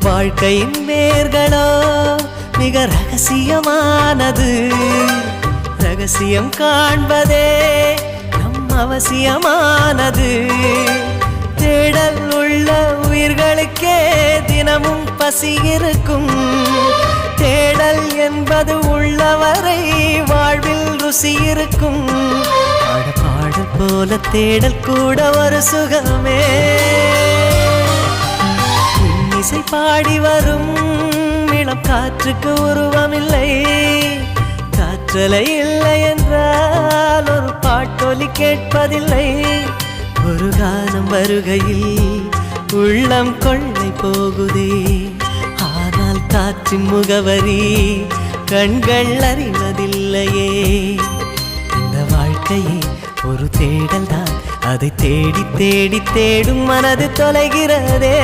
வாழ்க்கையின் வேர்களோ மிக ரகசியமானது. ரகசியம் காண்பதே நம் அவசியமானது. தேடல் உள்ள உயிர்களுக்கே தினமும் பசி இருக்கும். தேடல் என்பது உள்ளவரை வாழ்வில் ருசி இருக்கும். பாடல் போல தேடல் கூட ஒரு சுகமே. இசை பாடி வரும் இளம் காற்றுக்கு உருவமில்லை. காற்றலை இல்லை என்றால் ஒரு பாட்டொலி கேட்பதில்லை. ஒரு காலம் வருகையில் உள்ளம் கொள்ளை போகுதே. ஆனால் காற்றின் முகவரி கண்கள் அறிவதில்லையே. இந்த வாழ்க்கையே ஒரு தேடல் தான். அதை தேடி தேடி தேடும் மனது தொலைகிறதே.